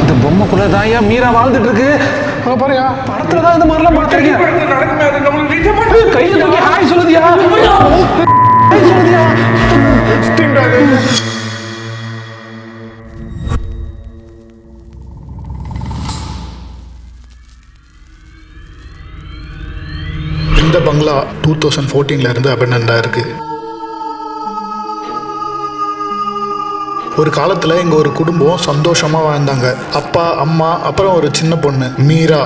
இந்த பொம்மைக்குள்ள தான் ஏன் மீரா வாழ்ந்துட்டு இருக்கு. பாருயா படத்துல தான் இந்த மாதிரிலாம் பார்த்துருக்கேன். கையை தூக்கி ஹாய் சொல்லுதியா, ஹாய் சொல்லுதியா. இந்த பங்களா 2014 இருந்து அபண்டன்டா இருக்கு. ஒரு காலத்துல இங்க ஒரு குடும்பம் சந்தோஷமா வாழ்ந்தாங்க. அப்பா, அம்மா, அப்புறம் ஒரு சின்ன பொண்ணு மீரா.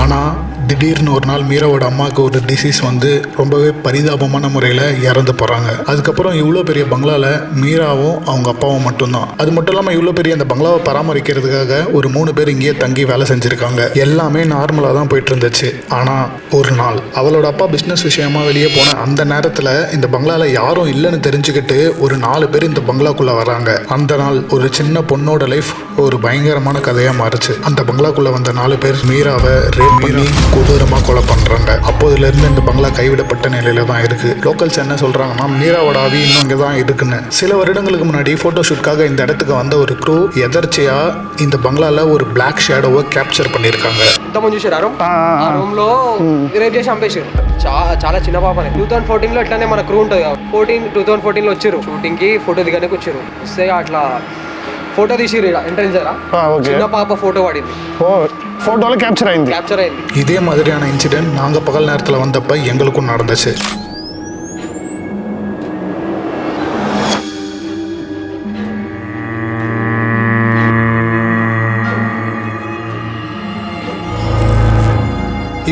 ஆனா திடீர்னு ஒரு நாள் மீராவோட அம்மாவுக்கு ஒரு டிசீஸ் வந்து ரொம்பவே பரிதாபமான முறையில் இறந்து போகிறாங்க. அதுக்கப்புறம் இவ்வளோ பெரிய பங்களாவில் மீராவும் அவங்க அப்பாவும் மட்டும்தான். அது மட்டும் இல்லாமல் இவ்வளோ பெரிய அந்த பங்களாவை பராமரிக்கிறதுக்காக ஒரு 3 பேர் இங்கேயே தங்கி வேலை செஞ்சுருக்காங்க. எல்லாமே நார்மலாக தான் போயிட்டு இருந்துச்சு. ஆனால் ஒரு நாள் அவளோட அப்பா பிஸ்னஸ் விஷயமா வெளியே போன அந்த நேரத்தில் இந்த பங்களாவில் யாரும் இல்லைன்னு தெரிஞ்சுக்கிட்டு ஒரு 4 பேர் இந்த பங்களாக்குள்ளே வராங்க. அந்த நாள் ஒரு சின்ன பொண்ணோட லைஃப் ஒரு பயங்கரமான கதையாக மாறுச்சு. அந்த பங்களாக்குள்ளே வந்த 4 பேர் மீராவை ரேப் பண்ணி கொடூரமாக கொலை பண்ணுறாங்க. அப்போதுலேருந்து இந்த பங்களா கைவிடப்பட்ட நிலையில தான் இருக்குது. லோக்கல்ஸ் என்ன சொல்கிறாங்கன்னா மீராவோட ஆவி இன்னும் இங்கே தான் இருக்குன்னு. சில வருடங்களுக்கு முன்னாடி ஃபோட்டோஷூட்காக இந்த இடத்துக்கு வந்த ஒரு க்ரூ எதர்ச்சியாக இந்த பங்களாவில் ஒரு பிளாக் ஷேடோவை கேப்சர் பண்ணியிருக்காங்க. చాలా చిన్న పాపనే 2014లో ఇట్లానే మన క్రూ ఉంటుంది. 2014లో వచ్చారు షూటింగ్కి, ఫోటో దిగడానికి వచ్చారు. వస్తే అట్లా ఫోటో తీసిరు ఎంట్రెన్స్ చిన్న పాప ఫోటో పడింది. ஃபோட்டோல கேப்சர் அయింది. இதே மாதிரியான இன்சிடென்ட் நாங்கள் பகல் நேரத்தில் வந்தப்போ எங்களுக்கும் நடந்துச்சு.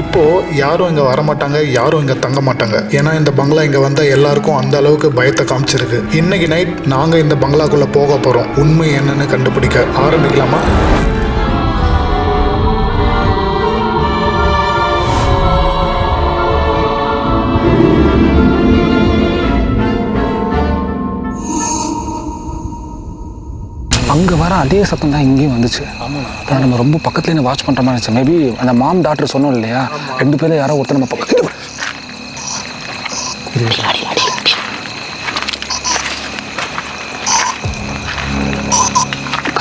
இப்போ யாரும் இங்க வரமாட்டாங்க, யாரும் இங்க தங்க மாட்டாங்க. ஏன்னா இந்த பங்களா இங்க வந்தா எல்லாருக்கும் அந்த அளவுக்கு பயத்தை காமிச்சிருக்கு. இன்னைக்கு நைட் நாங்க இந்த பங்களாக்குள்ள போக போறோம். உண்மை என்னன்னு கண்டுபிடிக்க ஆரம்பிக்கலாமா? அங்கே வர அதே சத்தம் தான் இங்கேயும் வந்துச்சு. ஆனால் நம்ம ரொம்ப பக்கத்துலேயே வாட்ச் பண்ணுற மாதிரி இருந்துச்சு. மேபி அந்த மாம் டாக்டர் சொன்னோம் இல்லையா, 2 பேரும் யாரோ ஒருத்தர் நம்ம பக்கத்துல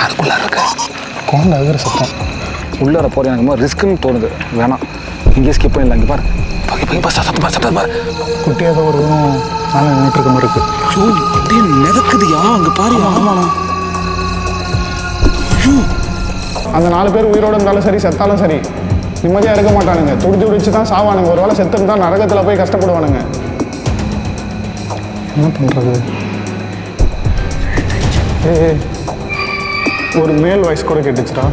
அதுக்குள்ள இருக்க குழந்தை அழுகிற சத்தம். உள்ளார போகிற எனக்கு மாதிரி ரிஸ்க்குன்னு தோணுது. வேணாம், இங்கேயே ஸ்கிப் பண்ணிடலாம். இங்கே பாரு சத்தம் பாரு. குட்டியாக ஒரு நாள் நின்றுட்டு இருக்க மாதிரி இருக்கு. ஐயோ அப்படியே மிதக்குதுயா, அங்கே பாரு. ஆமாண்ணா, அந்த 4 பேர் உயிரோடு இருந்தாலும் சரி, செத்தாலும் சரி, நிம்மதியாக இருக்க மாட்டானுங்க. துடிச்சு தான் சாவானுங்க. ஒரு வேளை செத்து இருந்தால் நரகத்தில் போய் கஷ்டப்படுவானுங்க. என்ன பண்ணுறது? ஒரு மேல் வாய்ஸ் கூட கேட்டுச்சுடா.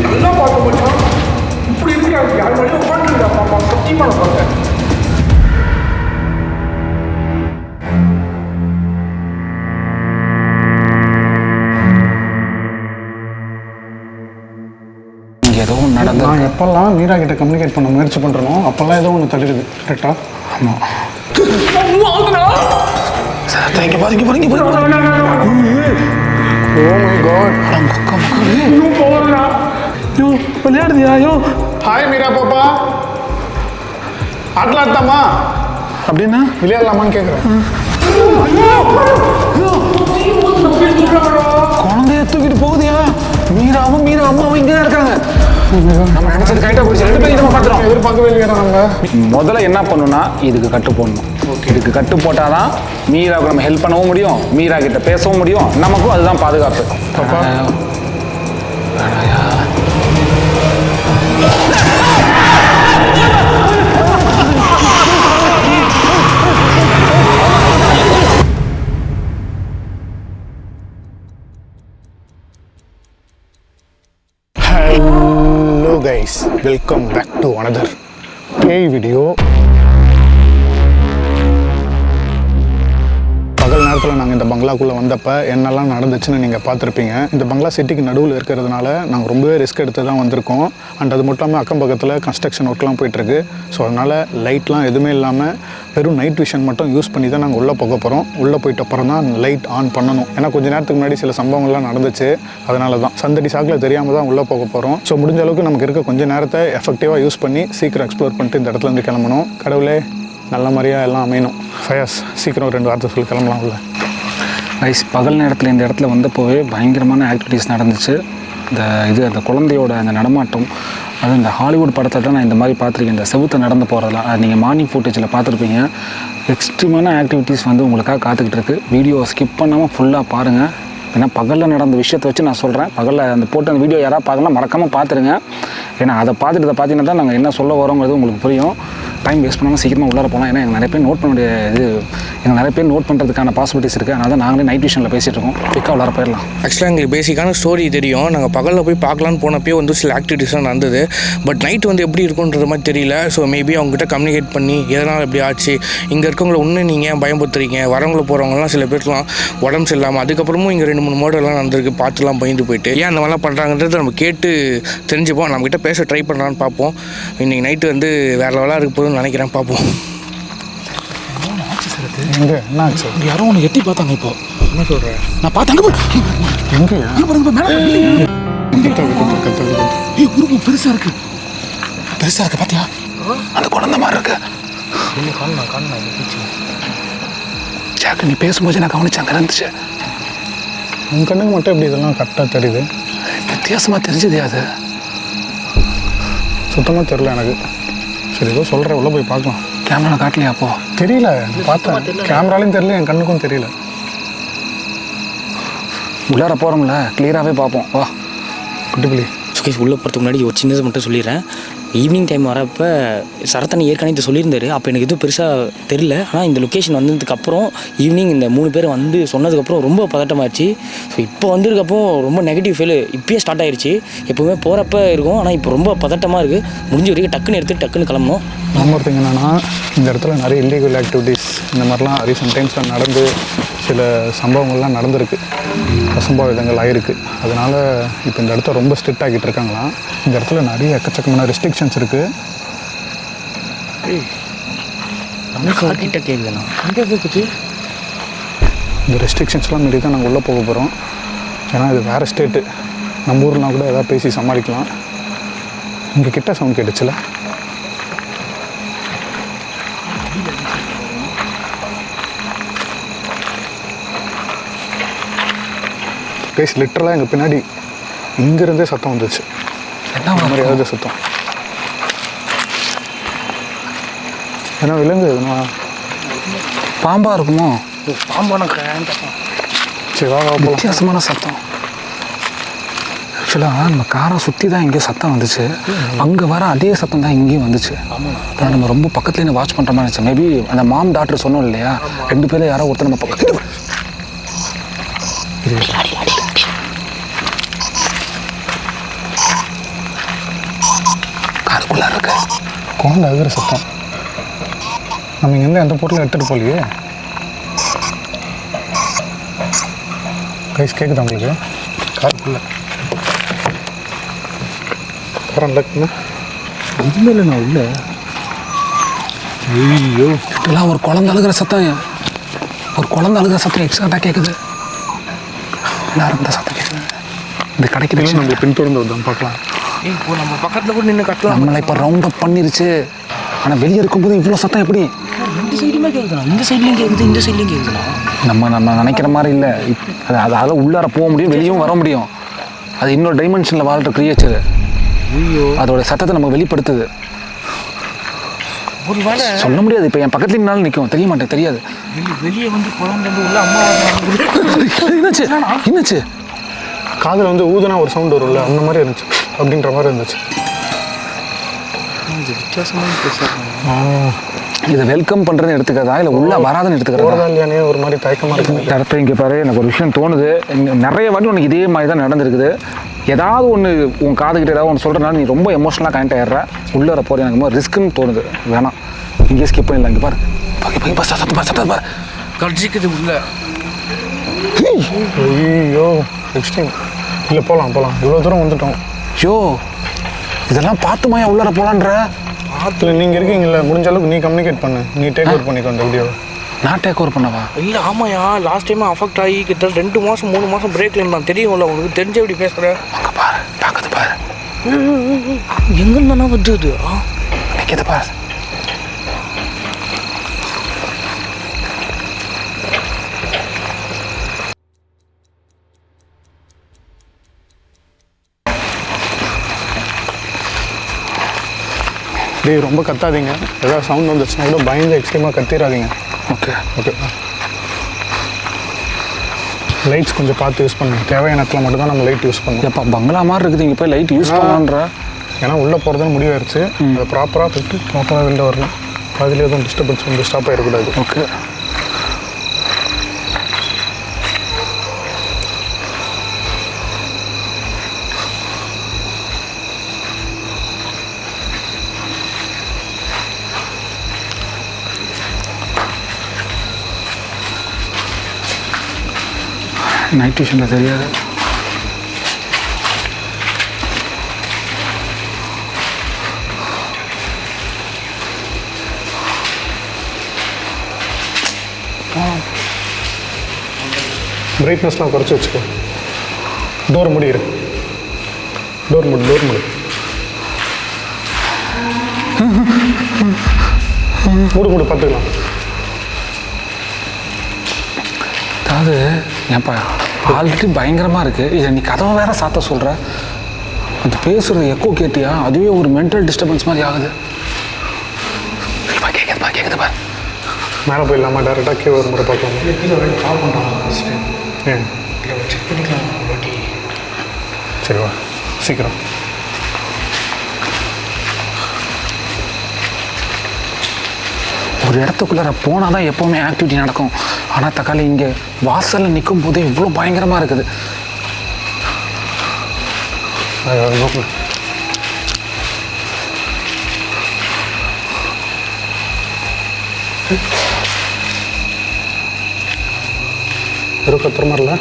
நல்லா பார்க்க மாட்டான். இப்படி இருக்காங்க யார் வழியும் உட்காந்துருக்கா பாப்பா. சத்தியமான பார்த்தேன். நான் எப்பெல்லாம் மீரா கிட்ட கம்யூனிகேட் பண்ண முயற்சி பண்ணுறனோ அப்போல்லாம் ஏதோ ஒன்று தடுக்குது. கரெக்டா? ஆமாம். விளையாடுதியா? ஐயோ ஹாய் மீரா பாப்பா, ஆட்டலாட்டாமா அப்படின்னா விளையாடலாமான்னு கேட்குறேன். குழந்தைய தூக்கிட்டு போகுதியா? மீராவும் மீரா அம்மாவும் இங்கே தான் இருக்காங்க. நம்ம நினைச்சது கரெக்டாக போயிடுச்சு. 2 பேரும் நம்ம பார்த்துறோம். எதிர்பார்க்கவே இல்லையா நம்ம? முதல்ல என்ன பண்ணணும்னா இதுக்கு கட்டு போடணும். இதுக்கு கட்டு போட்டால் தான் மீராவுக்கு நம்ம ஹெல்ப் பண்ணவும் முடியும், மீரா கிட்ட பேசவும் முடியும், நமக்கும் அதுதான் பாதுகாப்பு. பாப்பா hello guys, welcome back to another பேய் வீடியோ. பகல் நேரத்தில் நாங்கள் இந்த பங்களாக்குள்ளே வந்தப்போ என்னெல்லாம் நடந்துச்சுன்னு நீங்கள் பார்த்துருப்பீங்க. இந்த பங்களா சிட்டிக்கு நடுவில் இருக்கிறதுனால நாங்கள் ரொம்பவே ரிஸ்க் எடுத்து தான் வந்திருக்கோம். அண்ட் அது மட்டும் இல்லாமல் அக்கம் பக்கத்தில் கன்ஸ்ட்ரக்ஷன் ஒர்க்லாம் போயிட்டுருக்கு. ஸோ அதனால் லைட்லாம் எதுவுமே இல்லாமல் வெறும் நைட் விஷன் மட்டும் யூஸ் பண்ணி தான் நாங்கள் உள்ளே போக போகிறோம். உள்ளே போயிட்ட அப்புறம் தான் லைட் ஆன் பண்ணணும். ஏன்னா கொஞ்சம் நேரத்துக்கு முன்னாடி சில சம்பவங்கள்லாம் நடந்துச்சு. அதனால தான் சந்தடி சாக்கில் தெரியாமல் தான் உள்ளே போக போகிறோம். ஸோ முடிஞ்ச அளவுக்கு நமக்கு இருக்க கொஞ்சம் நேரத்தை எஃபெக்டிவாக யூஸ் பண்ணி சீக்கிரம் எக்ஸ்ப்ளோர் பண்ணிட்டு இந்த இடத்துல இருந்து கிளம்பணும். கடவுளே நல்ல மாதிரியாக எல்லாம் அமையணும். ஃபயாஸ் சீக்கிரம் 2 வார்த்தை சொல்லி கிளம்பலாம் உள்ள. ரைஸ் பகல் நேரத்தில் இந்த இடத்துல வந்தப்போவே பயங்கரமான ஆக்டிவிட்டீஸ் நடந்துச்சு. அந்த குழந்தையோட அந்த நடமாட்டம், அது இந்த ஹாலிவுட் படத்தை தான் நான் இந்த மாதிரி பார்த்துருக்கேன். இந்த செவுத்தை நடந்து போகிறதெல்லாம் அது நீங்கள் மார்னிங் ஃபுட்டேஜில் பார்த்துருப்பீங்க. எக்ஸ்ட்ரீமான ஆக்டிவிட்டீஸ் வந்து உங்களுக்காக காத்துக்கிட்டு இருக்குது. வீடியோ ஸ்கிப் பண்ணாமல் ஃபுல்லாக பாருங்கள். ஏன்னா பகலில் நடந்த விஷயத்தை வச்சு நான் சொல்கிறேன். பகலில் அந்த போட்டு அந்த வீடியோ யாராவது பார்க்கலாம் மறக்காமல் பார்த்துருங்க. ஏன்னா அதை பார்த்துட்டு பார்த்தீங்கன்னா தான் நாங்கள் என்ன சொல்ல வரோங்கிறது உங்களுக்கு புரியும். டைம் வேஸ்ட் பண்ணாமல் சீக்கிரமாக உள்ளார போகலாம். ஏன்னா எங்கள் நிறைய பேர் நோட் பண்ண எங்கள் நிறைய பேர் நோட் பண்ணுறதுக்கான பாசிபிலிட்டிஸ் இருக்குது. அதனால தான் நாங்களே நைட் விஷனில் பேசிகிட்டு இருக்கோம். குயிக்காக உள்ளார போயிடலாம். ஆக்சுவலாக எங்களுக்கு பேசிக்கான ஸ்டோரி தெரியும். நாங்கள் பகலில் போய் பார்க்கலான்னு போனப்போ வந்து சில ஆக்டிவிட்டீஸ்லாம் நடந்தது. பட் நைட் வந்து எப்படி இருக்குன்றது மாதிரி தெரியல. ஸோ மேபி அவங்ககிட்ட கம்யூனிகேட் பண்ணி எதனால் எப்படி ஆச்சு, இங்கே இருக்கவங்களை இன்னும் நீங்கள் பயன்படுத்துறீங்க, வரவங்களை போகிறவங்கலாம் சில பேர்லாம் உடம்பு சரியில்லாமல் அதுக்கப்புறமும் இங்கே 2-3 மோடெல்லாம் நடந்திருக்கு. பார்த்துலாம் பயந்து போயிட்டு ஏன் அந்த மாதிரிலாம் பண்ணுறாங்கன்றதை நம்ம கேட்டு தெரிஞ்சுப்போம். நம்மகிட்ட பேச ட்ரை பண்ணுறான்னு பார்ப்போம். இன்றைக்கி நைட்டு வந்து வேறு லெவலாக இருக்க போதுன்னு நினைக்கிறேன். பார்ப்போம். எங்கே என்ன ஆச்சு? யாரோ ஒன்று எட்டி பார்த்தாங்க. இப்போ என்ன சொல்கிறேன்? நான் பார்த்தாங்க. எங்கே உருவம் பெருசாக இருக்குது. பெருசாக இருக்குது பார்த்தியா? அந்த குழந்தை மாதிரி இருக்கு. ஜாக்கு நீ பேசும்போது நான் கவனிச்சு அங்கே இருந்துச்சு. உங்கள் கண்ணுக்கு மட்டும் எப்படி இதெல்லாம் கரெக்டாக தெரியுது? வித்தியாசமாக தெரிஞ்சுதே. அது சுத்தமாக தெரில எனக்கு. சரி ஏதோ சொல்கிறேன், உள்ளே போய் பார்க்கலாம். கேமரா காட்டலையா? அப்போ தெரியல, பார்த்தேன். கேமராலையும் தெரியல, என் கண்ணுக்கும் தெரியல. உள்ளார போகிறோம்ல, கிளியராகவே பார்ப்போம். வா குட்டிப்புலி. சுகேஷ் உள்ளே போகிறதுக்கு முன்னாடி ஒரு சின்னதை மட்டும் சொல்லிடுறேன். ஈவினிங் டைம் வரப்போ சரத்தனை ஏற்கனவே இது சொல்லியிருந்தாரு. அப்போ எனக்கு எதுவும் பெருசாக தெரில. ஆனால் இந்த லொக்கேஷன் வந்ததுக்கப்புறம் ஈவினிங் இந்த 3 பேர் வந்து சொன்னதுக்கப்புறம் ரொம்ப பதட்டமாகிடுச்சு. ஸோ இப்போ வந்திருக்கப்போ ரொம்ப நெகட்டிவ் ஃபீல் இப்போயே ஸ்டார்ட் ஆகிடுச்சு. எப்போவுமே போகிறப்ப இருக்கும், ஆனால் இப்போ ரொம்ப பதட்டமாக இருக்குது. முடிஞ்ச வரைக்கும் டக்குன்னு கிளம்பணும். இன்னொருத்தங்க என்னென்னா, இந்த இடத்துல நிறைய இல்லீகல் ஆக்டிவிட்டீஸ் இந்த மாதிரிலாம் ரீசெண்ட் டைம்ஸில் நடந்து சில சம்பவங்கள்லாம் நடந்திருக்கு, அசம்பாவிதங்கள் ஆகிருக்கு. அதனால் இப்போ இந்த இடத்த ரொம்ப ஸ்ட்ரிக்ட் ஆகிட்டு இருக்காங்களாம். இந்த இடத்துல நிறைய எக்கச்சக்கமான ரெஸ்ட்ரிக்ஷன்ஸ் இருக்குது. கிட்ட கேட்குதுண்ணா. இந்த ரெஸ்ட்ரிக்ஷன்ஸ்லாம் மீறி தான் நாங்கள் உள்ளே போக போகிறோம். ஏன்னா இது வேறு ஸ்டேட்டு. நம்ம ஊர்லாம் கூட எதாவது பேசி சமாளிக்கலாம். இங்கே கிட்ட சவுண்ட் கேட்டுச்சுல. பேசி லிட்டரலாக எங்கள் பின்னாடி இங்கேருந்தே சத்தம் வந்துச்சு. என்ன மாதிரி ஏதாவது சத்தம். ஏன்னா விலங்கு எதுனா பாம்பாக இருக்குமோ? பாம்பான சரி வா வித்தியாசமான சத்தம். ஆக்சுவலாக நம்ம காரை சுற்றி தான் இங்கே சத்தம் வந்துச்சு. அங்கே வர அதே சத்தம் தான் இங்கேயும் வந்துச்சு. ஆனால் நம்ம ரொம்ப பக்கத்துலேயே வாட்ச் பண்ணுற மாதிரி இருந்துச்சு. மேபி அந்த மாம் டாக்டர் சொன்னோம் இல்லையா, 2 பேரில் யாரோ ஒருத்தர் நம்ம பக்கத்தில் காருக்குள்ளே இருக்கு. குழந்தை அழுகிற சத்தம். நம்ம இங்கேருந்து எந்த பொருளும் எடுத்துகிட்டு போகலையே. கைஸ் கேட்குதா உங்களுக்கு? காருக்குள்ளே லக்குன்னு எதுவுமே இல்லை. நான் உள்ள ஐயோ இதெல்லாம் ஒரு குழந்தை அழுகிற சத்தம். எக்ஸாக்டாக கேட்குது. எல்லாரும் இந்த சத்தம் கேட்குது. இந்த கடைக்கு நம்மளை பின்தொடர்ந்து வந்தோம் பார்க்கலாம். இப்போ நம்ம பக்கத்தில் கூட நின்று கட்டலாம். நம்மளை இப்போ ரவுண்ட் அப் பண்ணிருச்சு. ஆனால் வெளியே இருக்கும்போது இவ்வளோ சத்தம் எப்படி? இந்த சைடுமே கேட்குதுண்ணா, இந்த சைட்லேயும் கேட்குது, இந்த சைட்லேயும் கேட்குதுண்ணா. நம்ம நினைக்கிற மாதிரி இல்லை. அதால் உள்ளார போக முடியும், வெளியும் வர முடியும். அது இன்னொரு டைமென்ஷனில் வாழ்கிற கிரியேச்சர். அதோட சத்தத்தை நம்ம வெளிப்படுத்துது. ஒரு வேலை சொல்ல முடியாது. இப்போ என் பக்கத்துல நின்னாலும் நிற்கும். தெரிய மாட்டேன், தெரியாது. வெளியே வந்து குழந்தை வந்து உள்ள அம்மா என்னாச்சு? காதில் வந்து ஊதுனா ஒரு சவுண்ட் வரும்ல, அந்த மாதிரி இருந்துச்சு. அப்படின்ற மாதிரி இருந்துச்சு. வித்தியாசமான பேசுகிறாங்க. இதை வெல்கம் பண்ணுறதுன்னு எடுத்துக்கிறதா இல்லை உள்ளே வராதுன்னு எடுத்துக்கிறதா இல்லையானே ஒரு மாதிரி தயக்கமாக இருக்குது. இடத்த இங்கே பாரு, எனக்கு ஒரு விஷயம் தோணுது. நிறைய வாட்டி உனக்கு இதே மாதிரி தான் நடந்திருக்குது. ஏதாவது ஒன்று உன் காதுகிட்ட ஏதாவது ஒன்று சொல்கிறனால நீ ரொம்ப எமோஷனலாக கனெக்ட் ஆகிடுற. உள்ளே வர போகிற எனக்கு ரிஸ்க்குன்னு தோணுது. வேணாம், இங்கே ஸ்கிப் பண்ணிடலாம். இங்கே பாரு, சத்தம் பாரு, கடிச்சிக்குது உள்ள. ஐயோ எக்ஸ்ட்ரீம். இல்லை போகலாம். இவ்வளோ தூரம் வந்துட்டோம். ஐயோ இதெல்லாம் பார்த்துமாயா உள்ளார போகலான்ற. ஆற்றுல நீங்கள் இருக்கீங்களா, முடிஞ்ச அளவுக்கு நீ கம்யூனிகேட் பண்ணு. நீ டேக் ஓவர் பண்ணிக்கோ அந்த வீடியோவை. நான் டேக் ஓவர் பண்ணவா? இல்லை ஆமாயா, லாஸ்ட் டைம் அஃபெக்ட் ஆகி கிட்ட 2 மாதம் 3 மாதம் பிரேக்ல இருந்தான். தெரியும்ல உனக்கு, தெரிஞ்ச எப்படி பேசுகிறேன். அங்கே பாரு, பார்க்குது பாரு. எங்கேருந்தானா வந்து நிற்கிது பாரு. டேய் ரொம்ப கத்தாதீங்க, ஏதாவது சவுண்ட் வந்துச்சுன்னா கூட பயந்து எக்ஸ்ட்ரீமாக கத்திடாதீங்க. Okay okay. லைட்ஸ் கொஞ்சம் பார்த்து யூஸ் பண்ணுங்க. தேவையான இடத்துல மட்டும் தான் நம்ம லைட் யூஸ் பண்ணுவோம். எப்போ பங்களா மாதிரி இருக்குது, இங்கே போய் லைட் யூஸ் பண்ணலான்ற. ஏன்னா உள்ளே போகிறதுன்னு முடிவாயிருச்சு. அதை ப்ராப்பராக போய்ட்டு ப்ராப்பராக வெளில வரலாம். அதில் எதுவும் டிஸ்டர்பன்ஸ் வந்து ஸ்டாப் ஆகிடக்கூடாது. ஓகே. நைட் விஷனில் தெரியாது. பிரைட்னஸ்லாம் குறைச்சி வச்சுக்கோ. டோர் முடியிரு. டோர் முடி. மூடு பார்த்துக்கலாம். அதாவது ஏன்ப்பா ஆல்ரெடி பயங்கரமாக இருக்குது, இதை நீ கதவை வேற சாத்த சொல்கிற. அது பேசுகிற எக்கோ கேட்டியா, அதுவே ஒரு மென்டல் டிஸ்டர்பன்ஸ் மாதிரி ஆகுது. கேட்குதுப்பா. மேலே போயிடலாமா? டேரெக்டாக கீழே ஒரு முறை பார்க்கலாம். கால் பண்ணுறாங்க ஃபஸ்ட்டு. ஏன் செக் பண்ணிக்கலாம் ஒரு வாட்டி. சரி வா சீக்கிரம். ஒரு இடத்துக்குள்ளார போனால் தான் எப்போவுமே ஆக்டிவிட்டி நடக்கும். ஆனால் தக்காளி இங்கே வாசலில் நிற்கும் போதே இவ்வளோ பயங்கரமாக இருக்குது. கத்துற மாதிரில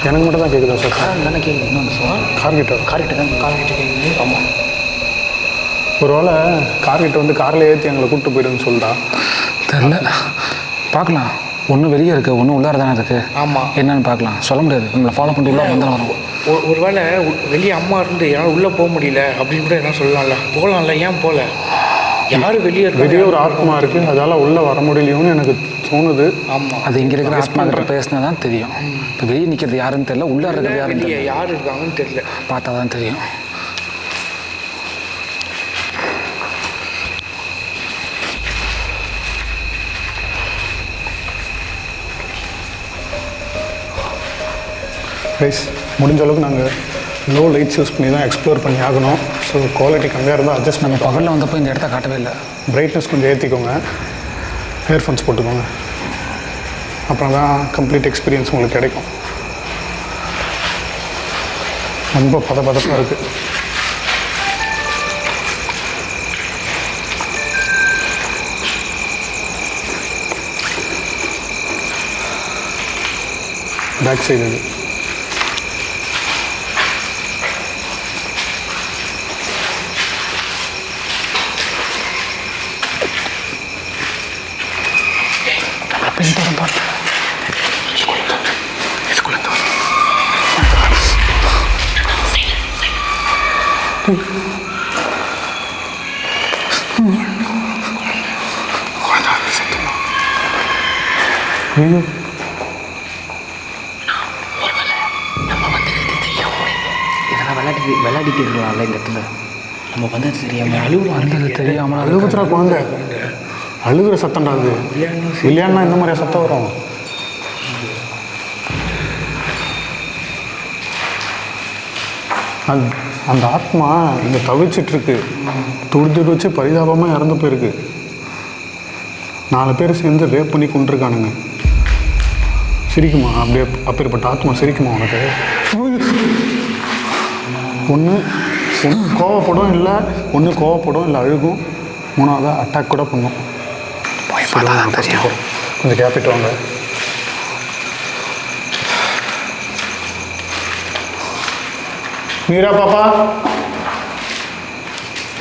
எனக்கு மட்டும் தான் கேட்குதா சார்? தானே கேட்குது. இன்னொன்று சார் கார்கிட்ட தான் கேட்குது. ஆமாம். ஒரு வேளை கார்கிட்ட வந்து காரில் ஏற்றி எங்களை கூப்பிட்டு போயிடுன்னு சொல்லிட்டா தெரில, பார்க்கலாம். ஒன்று வெளியே இருக்குது, ஒன்று உள்ளார தானே இருக்குது. ஆமாம். என்னன்னு பார்க்கலாம், சொல்ல முடியாது. நம்மளை ஃபாலோ பண்ணிட்டு உள்ளே வந்து வரும். ஒரு வேளை வெளியே அம்மா இருந்து என்னால் உள்ளே போக முடியல அப்படின்னு கூட என்ன சொல்லலாம்ல. போகலாம்ல, ஏன் போகல? யார் வெளியே வெளியே ஒரு ஆத்மா இருக்குது, அதால் உள்ளே வர முடியலையோன்னு எனக்கு தோணுது. ஆமாம். அது இங்கே இருக்கிற ஆத்மா கிட்ட பேசினா தான் தெரியும். இப்போ வெளியே நிற்கிறது யாருன்னு தெரியல, உள்ளே இருக்கிறது யாருன்னு வெளியே தெரியல. யார் இருக்காங்கன்னு தெரியல, பார்த்தா தான் தெரியும். ப்ரைஸ் முடிஞ்ச அளவுக்கு நாங்கள் லோ லைட்ஸ் யூஸ் பண்ணி தான் எக்ஸ்ப்ளோர் பண்ணி ஆகணும். ஸோ குவாலிட்டி கம்மியாக இருந்தால் அட்ஜஸ்ட் பண்ணி பகலில் வந்தப்போ இந்த இடத்த காட்டவே இல்லை. பிரைட்னஸ் கொஞ்சம் ஏற்றிக்கோங்க, இயர்ஃபோன்ஸ் போட்டுக்கோங்க, அப்புறம் தான் கம்ப்ளீட் எக்ஸ்பீரியன்ஸ் உங்களுக்கு கிடைக்கும். ரொம்ப பதப்பதப்பாக இருக்குது. பேக் சைடு இது. ஐயோ இதெல்லாம் விளையாடிட்டு இருக்கலாம்ல இந்த இடத்துல. நம்ம வந்தது தெரியாமல் தெரியாமல் அழுகுத்துறா குழந்தை, அழுகுற சத்தம்டா அது. விளையாடுனா இந்த மாதிரியா சத்தம் வரும்? அந்த ஆத்மா இங்கே தவிச்சிட்ருக்கு, துடிச்சு வச்சு பரிதாபமாக இறந்து போயிருக்கு. 4 பேர் சேர்ந்து ரேப் பண்ணி கொண்டிருக்கானுங்க. சிரிக்குமா? அப்படியே அப்பேற்பட்ட ஆத்மா சிரிக்குமா உனக்கு? ஒன்று கோவப்படும், இல்லை கோவப்படும், இல்லை அழுகும், 3ஆவது அட்டாக் கூட பண்ணும். கொஞ்சம் கேப்பிட்டு வாங்க. మీరా పాప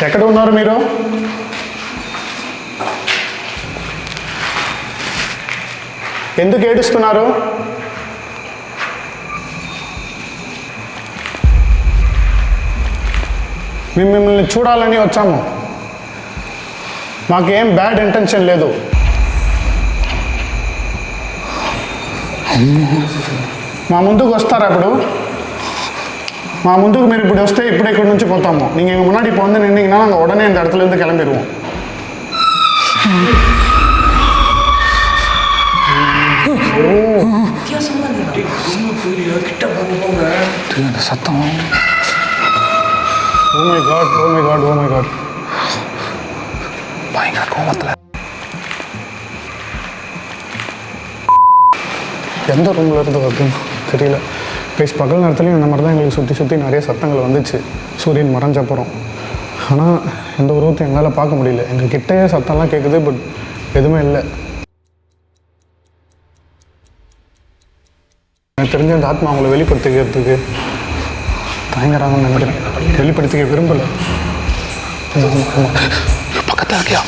ఎక్కడ ఉన్నారు మీరు? ఎందుకు ఏడుస్తున్నారు? మేము మిమ్మల్ని చూడాలని వచ్చాము, మాకేం బ్యాడ్ ఇంటెన్షన్ లేదు. మా ముందుకు వస్తారా ఇప్పుడు? మా ముందుకు మీరు ఇప్పుడు వస్తే ఇప్పుడు ఇక్కడ నుంచి పోతాము. நீங்கள் எங்கள் முன்னாடி இப்போ வந்து நின்னீங்கன்னா நாங்கள் உடனே இந்த இடத்துலேருந்து கிளம்பிடுவோம். சத்தம். Oh my god, oh my god, oh my god. பயங்கர கோபத்தில். எந்த ரூமில் இருந்து வருதுன்னு தெரியல. ப்ளீஸ் பகல் நேரத்துலையும் இந்த மாதிரி தான் எங்களுக்கு சுற்றி சுற்றி நிறைய சத்தங்கள் வந்துச்சு சூரியன் மறைஞ்சப்புறம். ஆனால் எந்த உருவத்தையும் எங்களால் பார்க்க முடியல. எங்கள் கிட்டே சத்தம்லாம் கேட்குது, பட் எதுவுமே இல்லை. எனக்கு தெரிஞ்ச அந்த ஆத்மா அவங்கள வெளிப்படுத்திக்கிறதுக்கு தயங்குறாங்கன்னு நினைக்கிறேன். வெளிப்படுத்திக்க விரும்பலை. பக்கத்தில் இருக்கியா?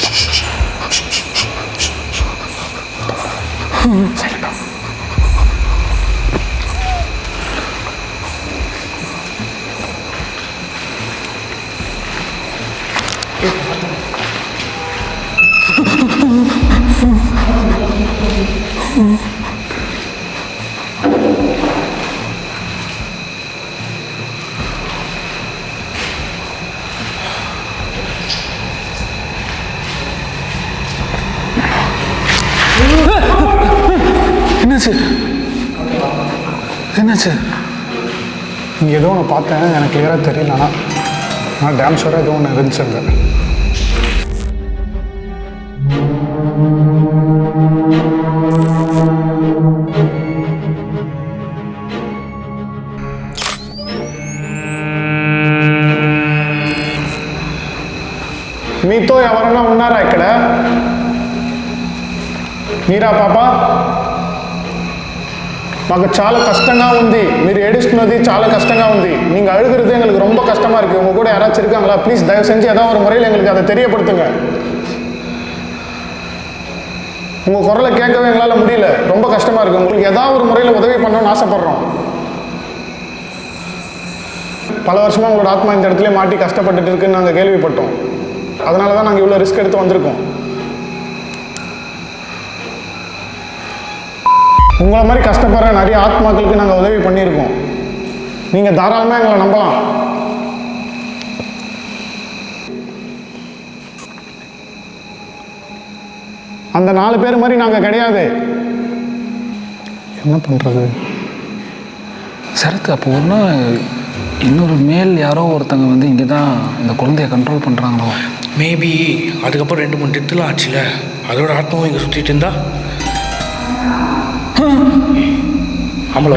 என்னாச்சு? என்னாச்சு? இங்கே ஏதோ ஒன்று பார்த்தேன், எனக்கு கிளியராக தெரியல. ஆனால் டேம் ஷோராக ஏதோ ஒன்று இருந்துச்சு அங்கே. మీతో ఎవరన్నా ఉన్నారా ఇక్కడ? మీరా పాప? మాకు చాలా కష్టంగా ఉంది. మీరు ఏడుస్తున్నది చాలా కష్టంగా ఉంది. நீங்கள் அழுகிறது எங்களுக்கு ரொம்ப கஷ்டமாக இருக்குது. உங்கள் கூட யாராச்சும் இருக்காங்களா? ப்ளீஸ் தயவு செஞ்சு ஏதாவது ஒரு முறையில் எங்களுக்கு அதை தெரியப்படுத்துங்க. உங்கள் குரலை கேட்கவே எங்களால் முடியல. ரொம்ப கஷ்டமாக இருக்குது. உங்களுக்கு ஏதாவது ஒரு முறையில் உதவி பண்ணணும்னு ஆசைப்பட்றோம். பல வருஷமாக உங்களோட ஆத்மா இந்த இடத்துல மாட்டி கஷ்டப்பட்டுட்டு இருக்குன்னு நாங்கள் கேள்விப்பட்டோம். அதனால தான் நாங்கள் இவ்வளோ ரிஸ்க் எடுத்து வந்திருக்கோம். உங்களை மாதிரி கஷ்டப்படுற நிறைய ஆத்மாக்களுக்கு நாங்கள் உதவி பண்ணியிருக்கோம். நீங்கள் தாராளமாக எங்களை நம்பலாம். அந்த 4 பேர் மாதிரி நாங்கள் கிடையாது. என்ன பண்ணுறது? சரத்து, அப்போ ஒன்றா இன்னொரு மேல் யாரோ ஒருத்தங்க வந்து இங்கே தான் இந்த குழந்தைய கண்ட்ரோல் பண்ணுறாங்களோ? மேபி அதுக்கப்புறம் 2-3 டெத்துலாம் ஆச்சுல, அதோட ஆத்மாவும் இங்கே சுற்றிட்டு இருந்தா. ஆமலா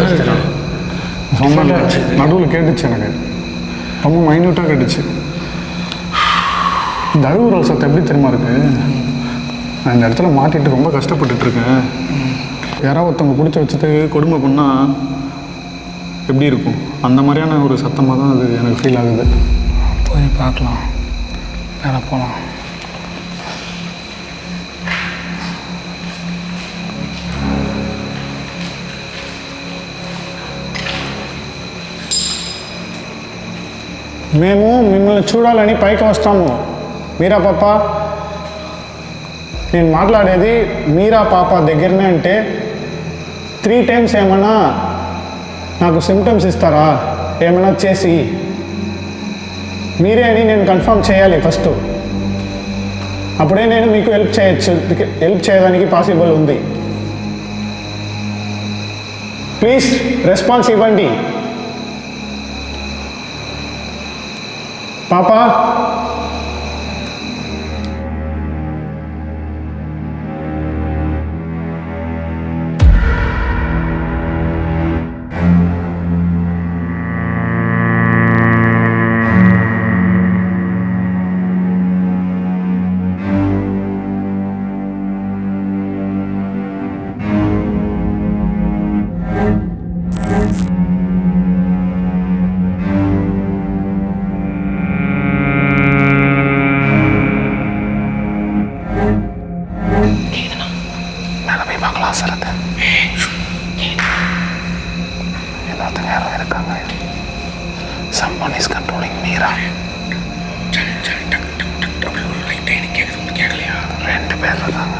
நடுவில் கேட்டுச்சு, எனக்கு ரொம்ப மைன்யூட்டாக கேட்டுச்சு. இந்த அழுகுறல் சத்தம் எப்படி தெரியுமா இருக்கு? நான் இந்த இடத்துல மாட்டிட்டு ரொம்ப கஷ்டப்பட்டுட்ருக்கேன். யாராவது ஒருத்தவங்க பிடிச்சி வச்சுட்டு கொடுமை பண்ணால் எப்படி இருக்கும்? அந்த மாதிரியான ஒரு சத்தமாக தான் அது எனக்கு ஃபீல் ஆகுது. போய் பார்க்கலாம், வேலை போகலாம். మేము మిమ్మల్ని చూడాలని పైకి వస్తాము. మీరా పాప, నేను మాట్లాడేది మీరా పాప దగ్గరనే. అంటే 3 టైమ్స్ ఏమైనా నాకు సిమ్టమ్స్ ఇస్తారా? ఏమైనా చేసి మీరే అని నేను కన్ఫర్మ్ చేయాలి ఫస్ట్. అప్పుడే నేను మీకు హెల్ప్ చేయడానికి పాసిబుల్ ఉంది. ప్లీజ్ రెస్పాన్స్ ఇవ్వండి. పాపా, சரத்து, எல்லாத்துக்கும் யாரும் இருக்காங்க. Someone is controlling Meera. கேட்கலையா? 2 பேர் இருக்காங்க.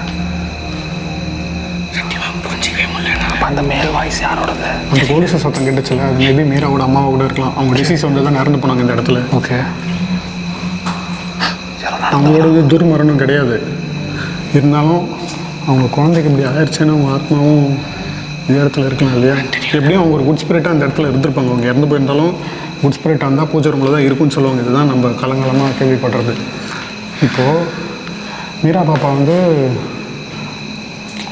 சத்தியமாக புரிஞ்சிக்கவே முடியல. அந்த மேல் வாய்ஸ் யாரோடது? அந்த போலீஸ் சத்தம் கேட்டுச்சுல, அது மேபி மீராவோட அம்மாவை கூட இருக்கலாம். அவங்க டிசீஸ் வந்து தான் இறந்து போனாங்க இந்த இடத்துல. ஓகே, அவங்களோட துர்மரணம் கிடையாது, இருந்தாலும் அவங்க குழந்தைக்கு இப்படி ஆயிடுச்சுன்னா அவங்க ஆத்மாவும் இந்த இடத்துல இருக்கலாம் இல்லையா? எப்படியும் அவங்க ஒரு குட் ஸ்பிரிட்டாக அந்த இடத்துல இருந்திருப்பாங்க. அவங்க இறந்து போயிருந்தாலும் குட் ஸ்பிரிட்டாக இருந்தால் பூஜை ரூமில் தான் இருக்குன்னு சொல்லுவாங்க. இதுதான் நம்ம காலங்காலமாக கேள்விப்படுறது. இப்போது மீரா பாப்பா வந்து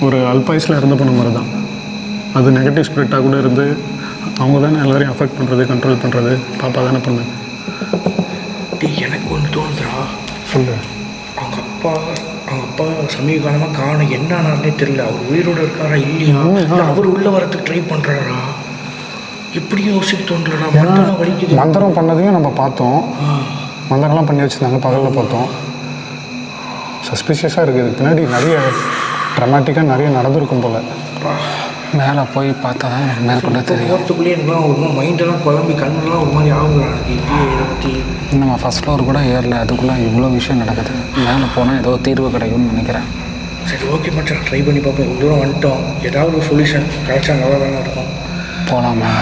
ஒரு அல்பாயுஸில் இறந்து போன மாதிரி தான். அது நெகட்டிவ் ஸ்பிரிட்டாக கூட இருந்து அவங்க தானே எல்லோரையும் அஃபெக்ட் பண்ணுறது, கண்ட்ரோல் பண்ணுறது. பாப்பா தானே பண்ணு. எனக்கு ஒன்று தோணுதுடா. சொல்லு. அவங்க அப்பா சமீப காலமாக காரணம் என்னன்னே தெரியல. அவர் உயிரோடு இருக்காரா இல்லையா, அவர் உள்ள வரத்துக்கு ட்ரை பண்ணுறாரா, எப்படியும் யோசிக்க தோன்றலடா. மண்டலம் வலிக்குது. மந்திரம் பண்ணதையும் நம்ம பார்த்தோம், மந்திரம்லாம் பண்ணி வச்சுருந்தாங்க, பகலில் பார்த்தோம். சஸ்பிஷியஸாக இருக்குது. பின்னாடி நிறைய ட்ரமாட்டிக்காக நிறைய நடந்திருக்கும் போல். மேலே போய் பார்த்தா தான் மேற்கொண்டு தெரியும். போகிறதுக்குள்ளே எனக்குலாம் ஒரு மாதிரி மைண்டெல்லாம் குழம்பி கண்ணெல்லாம் ஒரு மாதிரி ஆகுதுடா எனக்கு. இப்படியே இதை பற்றி நம்ம ஃபஸ்ட் ஃப்ளோர் கூட ஏறல, அதுக்குள்ளே இவ்வளோ விஷயம் நடக்குது. மேலே போனால் ஏதோ தீர்வு கிடைக்கும்னு நினைக்கிறேன். சரி, ஓகே மச்சான், ட்ரை பண்ணி பார்ப்போம். இவ்வளோ தூரம் வந்துட்டோம், ஏதாவது ஒரு சொல்யூஷன் கிடைச்சா நல்லா தானே இருக்கும். போகலாமா?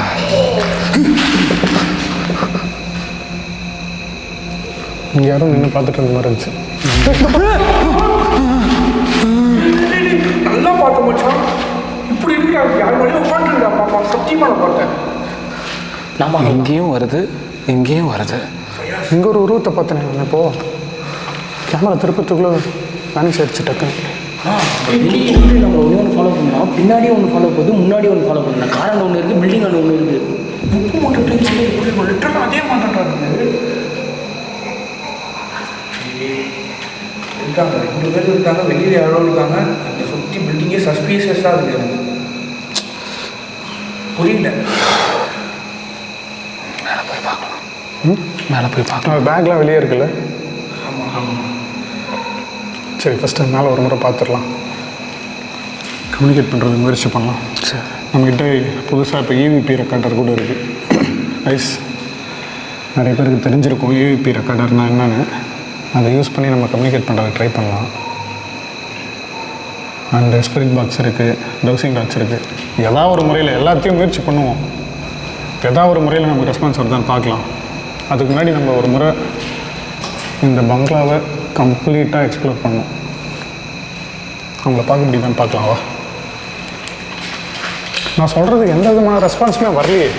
இங்கே யாரும் நின்று பார்த்துட்டு இருந்த மாதிரி இருந்துச்சு. நல்லா பார்த்த மச்சான். இப்படி இருக்கிற யார் மேலேயும் உட்காந்துருக்கா பாப்பா, சத்தியமாக நான் பார்த்தேன். நம்ம இங்கேயும் வருது, இங்கேயும் வருது. இங்கே ஒரு உருவத்தை பார்த்தேன் நான். இப்போது கேமரா திருப்பத்துக்குள்ளே மேனேஜ் ஆகிடுச்சு டக்குன்னு. வெளியே இருந்து நம்ம ஒன்று ஃபாலோ பண்ணோம், பின்னாடியே ஒன்று ஃபாலோ பண்ணுது, முன்னாடியே ஒன்று ஃபாலோ பண்ணலாம். காரண்ட் ஒன்று இருக்குது, பில்டிங் ஒன்று இருக்குது. உப்பு மட்டும் லிட்டரில் அதே மாட்டாட்டா இருக்குது. இருக்காங்க 2 பேர் இருக்காங்க, வெளியில் யாரோ இருக்காங்க. இந்த சுற்றி பில்டிங்கே சஸ்பீஷியஸாக இருக்குது எனக்கு. புரியல. மேலே போய் பார்க்கலாம். மேலே போய் பார்க்கலாம். பேக்லாம் வெளியே இருக்குல்ல? ஆமாம் ஆமாம். சரி, ஃபஸ்ட்டு மேலே ஒரு முறை பார்த்துடலாம். கம்யூனிகேட் பண்ணுறது முயற்சி பண்ணலாம். சரி, நம்மக்கிட்ட புதுசாக இப்போ EVP ரெக்கார்டர் கூட இருக்குது. ஐஸ் நிறைய பேருக்கு தெரிஞ்சிருக்கும் EVP ரெக்கார்டர்னால் என்னென்னு. அதை யூஸ் பண்ணி நம்ம கம்யூனிகேட் பண்ணுறதுக்கு ட்ரை பண்ணலாம். அண்டு ஸ்பிரிட் பாக்ஸ் இருக்குது, டவுசிங் ராட்ஸ் இருக்குது. ஏதாவது ஒரு முறையில் எல்லாத்தையும் முயற்சி பண்ணுவோம். ஏதாவது ஒரு முறையில் நமக்கு ரெஸ்பான்ஸ் வருதான்னு பார்க்கலாம். அதுக்கு முன்னாடி நம்ம ஒரு முறை இந்த பங்களாவை கம்ப்ளீட்டாக எக்ஸ்ப்ளோர் பண்ணோம். அவங்கள பார்க்க முடியுதான்னு பார்க்கலாம். வா. நான் சொல்கிறது எந்த விதமான ரெஸ்பான்ஸுமே வரலையே.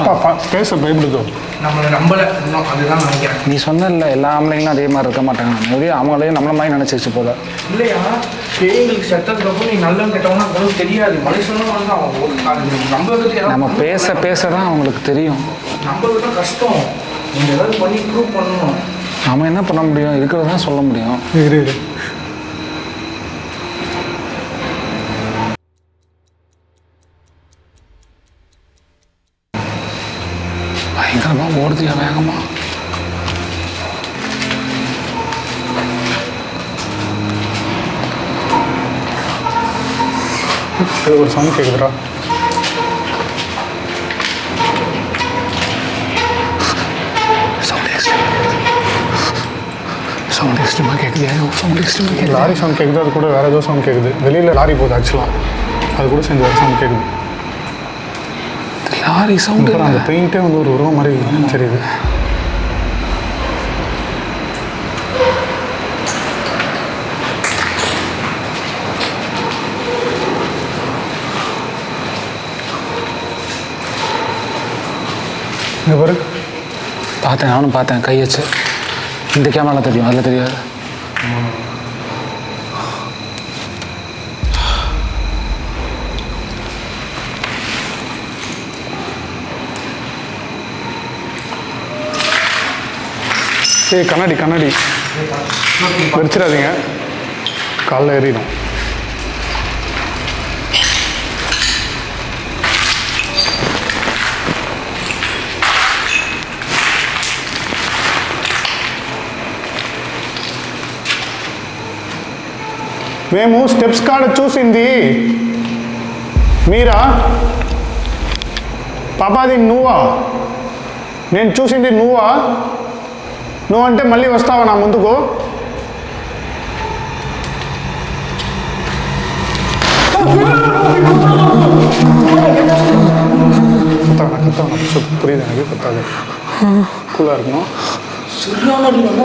பாப்பா பேச பயப்படுதோ? நம்மளை நம்பலை இன்னும், அதுதான் நினைக்கிறேன். நீ சொன்னல எல்லா ஆம்பளைங்களும் அதே மாதிரி இருக்க மாட்டாங்க. நிறைய அவங்களே நம்மள மாதிரி நினச்சிச்சு போல. இல்லையா, பேய்களுக்கு செத்ததுக்கப்புறம் நீ நல்லவன் கெட்டவனா உங்களுக்கு தெரியாது. மனுஷனும் வந்து அவன் நம்புறதுக்கு நம்ம பேச பேச தான் அவங்களுக்கு தெரியும். நம்புறது தான் கஷ்டம். நீங்கள் ஏதாவது பண்ணி ப்ரூவ் பண்ணணும். நம்ம என்ன பண்ண முடியும்? இருக்கிறது தான் சொல்ல முடியும். இரு. பயங்கரமாக ஓடுதியா வேகமா? ஒரு சவுண்ட் கேட்குதுடா. சவுண்ட் எக்ஸ்ட்ரீமாக கேட்குது. சவுண்ட் எக்ஸ்ட்ரீமாக கேட்குது. லாரி சவுண்ட் கேட்குது. அது கூட வேறு ஏதோ சவுண்ட் கேட்குது. வெளியில் லாரி போகுது ஆக்சுவலாக. அது கூட சேர்ந்து வேறு சவுண்ட் கேட்குது. Lorry sound. அந்த பெயிண்ட்டே வந்து ஒரு உருவம் மாதிரி தெரியுது. இங்கே பாரு. பார்த்தேன், நானும் பார்த்தேன். கை வச்சு இந்த கேமராவில் தெரியும், அதில் தெரியாது. ஏய், கண்ணாடி வெடிச்சிடாதீங்க, காலில் ஏறிடும். మేము స్టెప్స్ కాడ చూసింది మీరా? పాపాది నువ్వా? నేను చూసింది నువ్వా? నువ్వంటే మళ్ళీ వస్తావా నా ముందుకు? புரியுது எனக்கு, கத்தாது. கூலாக இருக்கணும். சரியான அடி நல்லா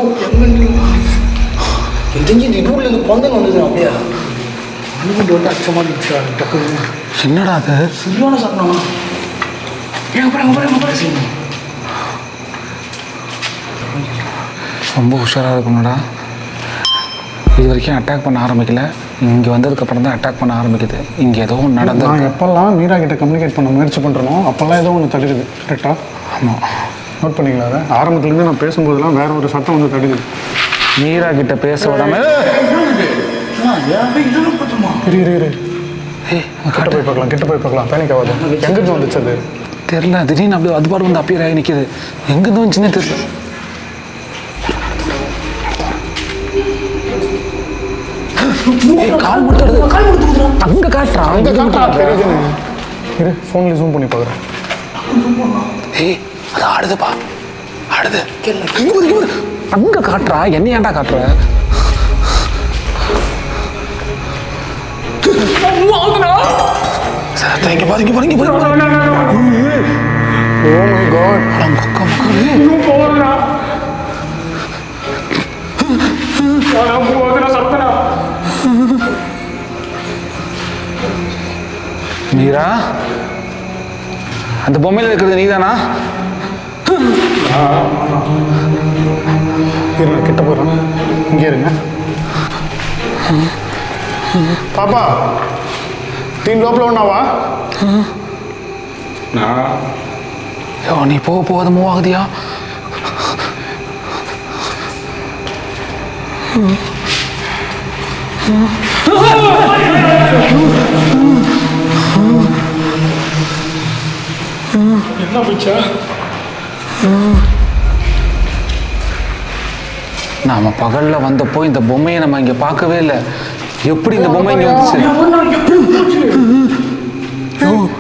எனக்கு தெரிஞ்சு இந்த ஊரில் இருந்து குழந்தைங்க வந்தது அப்படியா அனுமதி வந்து அச்ச மாதிரி இருந்துச்சு டக்கு. என்னடா அது? சரியான சாப்பிடணும். ரொம்ப உஷாராக இருக்கணும்டா. இது வரைக்கும் அட்டாக் பண்ண ஆரம்பிக்கல, இங்கே வந்ததுக்கப்புறம் தான் அட்டாக் பண்ண ஆரம்பிக்குது. இங்கே ஏதோ ஒன்று நடந்தது. நான் எப்போல்லாம் மீரா கிட்ட கம்யூனிகேட் பண்ண முயற்சி பண்ணுறனோ அப்போல்லாம் ஏதோ ஒன்று தடுக்குது. கரெக்டாக? ஆமாம். நோட் பண்ணிங்களா அதை? ஆரம்பத்துலேருந்து நான் பேசும்போதெல்லாம் வேற ஒரு சத்தம் வந்து தடுக்குது. மீரா கிட்ட பேச விடாம இரு கிட்ட போய் பார்க்கலாம். பேனிக் ஆகாது. எங்கேருந்து வந்துச்சு அது? தெரில. திடீர்னு அப்படியே அது பாடு வந்து அப்பியர் ஆகி நிற்கிது. எங்கேருந்து வந்துச்சுன்னே தெரியல. கால் மட்டும் அங்கே காட்டுறா. அங்கே காட்டுறா தெரியுதுன்னு. இரு ஃபோன்லேயே ஜூம் பண்ணி பார்க்குறேன். அது ஆடுதுப்பா, ஆடுது. அங்கே காட்டுறா. என்ன ஏன்டா காட்டுற? இங்கே பாருங்க. ஓ மை காட். மீரா, அந்த பொம்மையில் இருக்கிறது நீதானா? இருங்க, கிட்ட போகிறேன். இங்கே இருங்க. பாப்பா, டீம் லோப்பில் ஒன்றாவா? ஐயோ, நீ போக அது மூவ் ஆகுதியா? என்ன போச்சா? நாம பகல்ல வந்தப்போ இந்த பொம்மையை நம்ம இங்க பார்க்கவே இல்லை. எப்படி இந்த பொம்மை இங்க வந்துச்சு?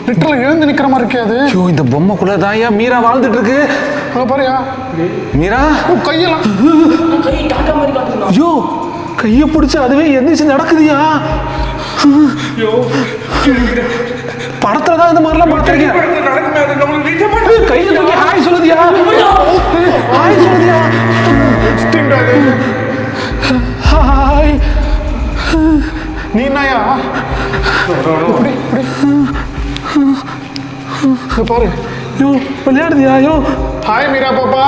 லிட்டரில் எழுந்து நிற்கிற மாதிரி இருக்கே அது. ஐயோ, இந்த பொம்மைக்குள்ள தான் ஏன் மீரா வாழ்ந்துட்டு இருக்கு. அங்கே பாருயா மீரா கையெல்லாம். ஐயோ, கையை பிடிச்சி அதுவே எந்திரிச்சு நடக்குதுயா. படத்துல தான் இந்த மாதிரிலாம் பார்த்துருக்கேன். கையை தூக்கி ஹாய் சொல்லுதியா. ஹாய். நீ என்னயா பாரு. ஐயோ, விளையாடுதியா? ஐயோ, ஹாய் மீரா பாப்பா,